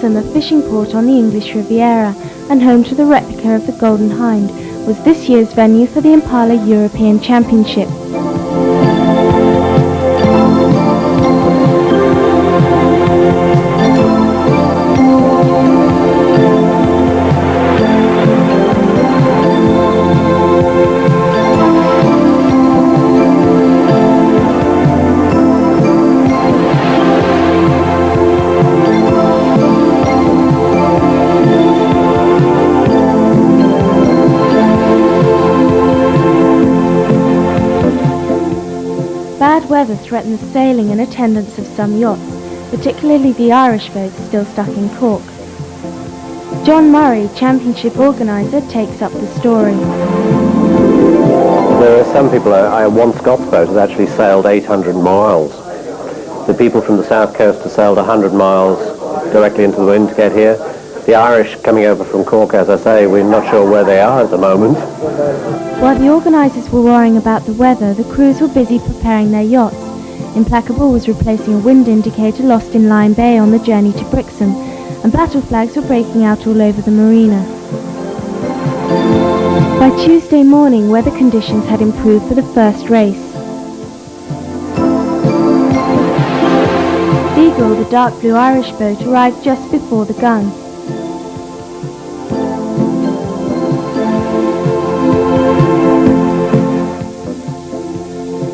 Brixham, a fishing port on the English Riviera and home to the replica of the Golden Hind, was this year's venue for the Impala European Championship. Bad weather threatened the sailing and attendance of some yachts, particularly the Irish boats still stuck in Cork. John Murray, championship organiser, takes up the story. There are some people, one Scots boat has actually sailed 800 miles. The people from the south coast have sailed 100 miles directly into the wind to get here. The Irish coming over from Cork, as I say, we're not sure where they are at the moment. While the organisers were worrying about the weather, the crews were busy preparing their yachts. Implacable was replacing a wind indicator lost in Lyme Bay on the journey to Brixham, and battle flags were breaking out all over the marina. By Tuesday morning, weather conditions had improved for the first race. Beagle, the dark blue Irish boat, arrived just before the gun.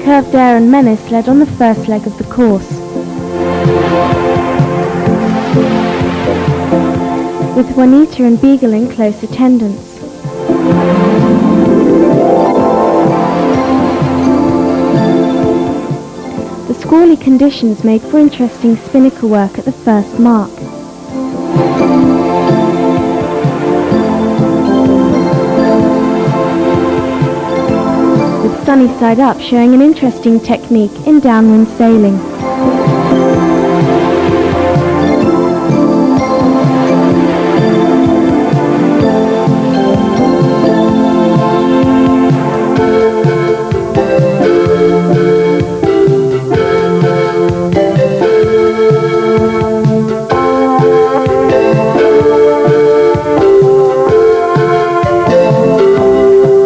Curved Air and Menace led on the first leg of the course, with Juanita and Beagle in close attendance. The squally conditions made for interesting spinnaker work at the first mark. Sunny side up showing an interesting technique in downwind sailing.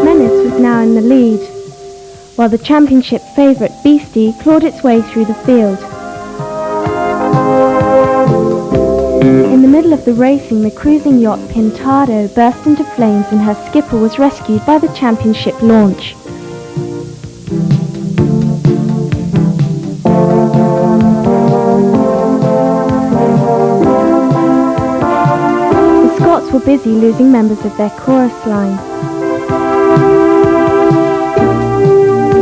Menace was now in the lead, while the championship favourite Beastie clawed its way through the field. In the middle of the racing, the cruising yacht Pintado burst into flames and her skipper was rescued by the championship launch. The Scots were busy losing members of their chorus line.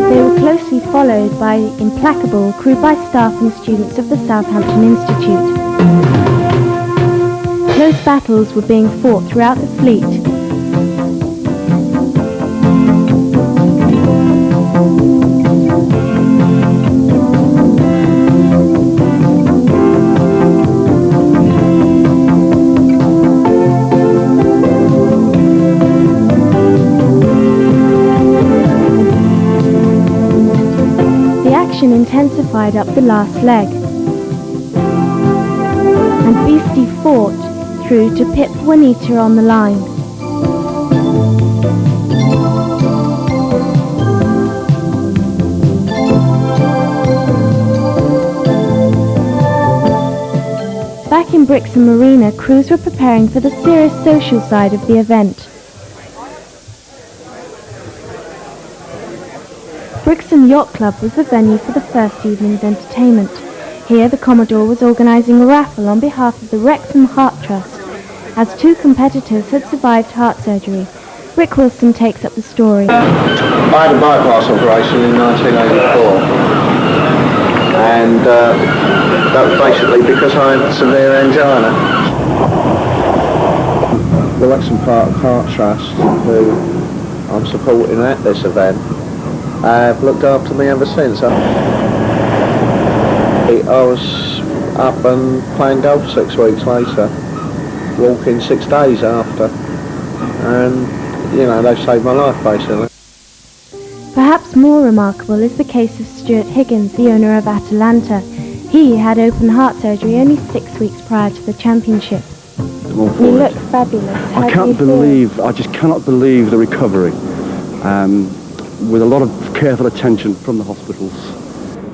They were closely followed by Implacable, crewed by staff and students of the Southampton Institute. Close battles were being fought throughout the fleet. Intensified up the last leg, and Beastie fought through to pip Juanita on the line. Back in Brixham Marina, crews were preparing for the serious social side of the event. Brixham Yacht Club was the venue for the first evening's entertainment. Here the Commodore was organising a raffle on behalf of the Wrexham Heart Trust, as two competitors had survived heart surgery. Rick Wilson takes up the story. I had a bypass operation in 1984, and that was basically because I had severe angina. The Wrexham Heart Trust, who I'm supporting at this event, have looked after me ever since. I was up and playing golf 6 weeks later, walking 6 days after, and you know, they saved my life basically. Perhaps more remarkable is the case of Stuart Higgins, the owner of Atalanta. He had open heart surgery only 6 weeks prior to the championship. I'm all for You it. look fabulous. How I do can't you feel? believe, I just cannot believe the recovery. With a lot of careful attention from the hospitals.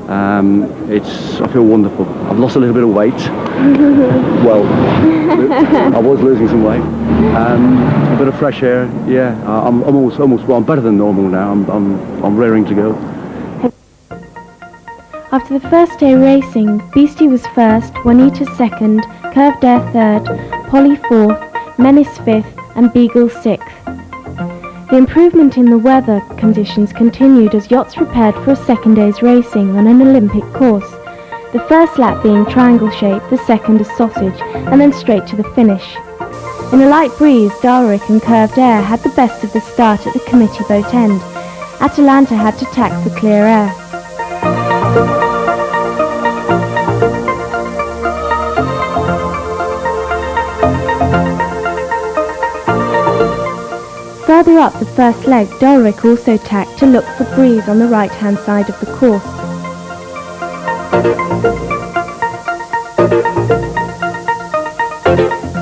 I feel wonderful. I've lost a little bit of weight. Well, I was losing some weight. A bit of fresh air. Yeah, I'm almost. Well, I'm better than normal now. I'm raring to go. After the first day racing, Beastie was first, Juanita second, Curved Air third, Polly fourth, Menace fifth, and Beagle sixth. The improvement in the weather conditions continued as yachts prepared for a second day's racing on an Olympic course. The first lap being triangle shape, the second a sausage, and then straight to the finish. In a light breeze, Dalric and Curved Air had the best of the start at the committee boat end. Atalanta had to tack for clear air. Further up the first leg, Dalric also tacked to look for breeze on the right-hand side of the course.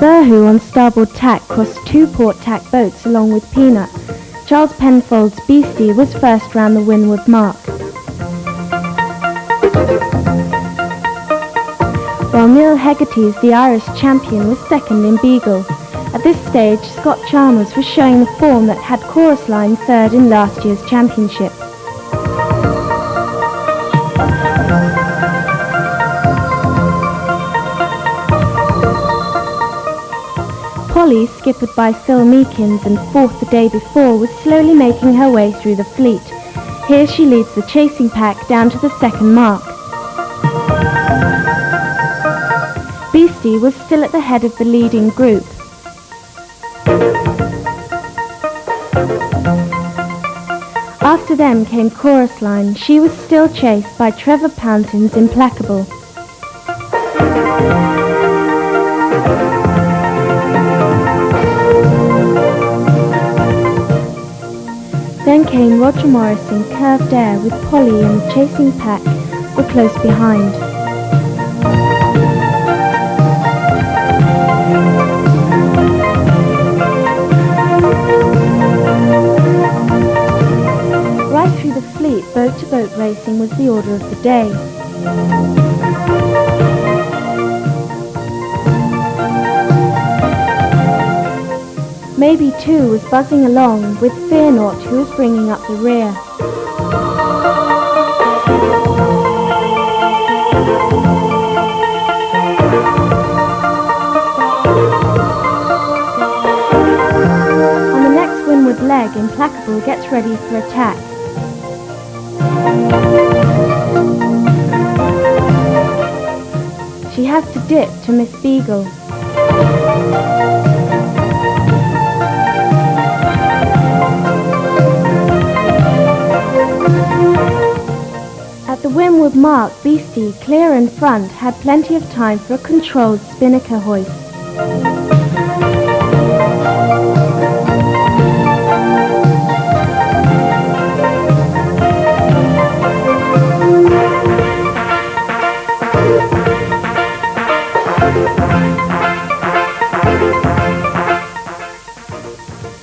Burhu on starboard tack crossed two port tack boats along with Peanut. Charles Penfold's Beastie was first round the windward mark, while Neil Hegarty's The Irish Champion was second in Beagle. At this stage, Scott Chalmers was showing the form that had Chorus Line third in last year's championship. Polly, skippered by Phil Meekins and fourth the day before, was slowly making her way through the fleet. Here she leads the chasing pack down to the second mark. Beastie was still at the head of the leading group. After them came Chorus Line. She was still chased by Trevor Pountain's Implacable. Then came Roger Morrison, Curved Air, with Polly and the chasing pack were close behind. Right through the fleet, boat-to-boat racing was the order of the day. Maybe 2 was buzzing along with Fear Not, who was bringing up the rear. On the next windward leg, Implacable gets ready for attack. She has to dip to miss Beagle. At the windward mark, Beastie, clear in front, had plenty of time for a controlled spinnaker hoist.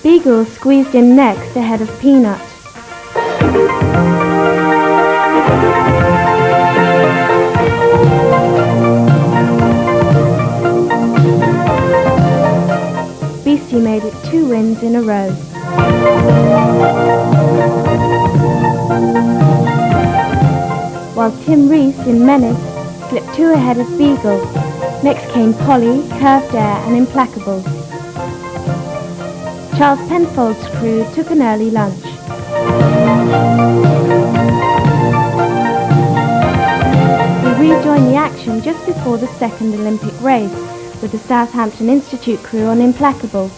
Beagle squeezed in next ahead of Peanut. Beastie made it 2 wins in a row. While Tim Rees in Menace slipped 2 ahead of Beagle. Next came Polly, Curved Air and Implacable. Charles Penfold's crew took an early lunch. We rejoined the action just before the second Olympic race with the Southampton Institute crew on Implacable.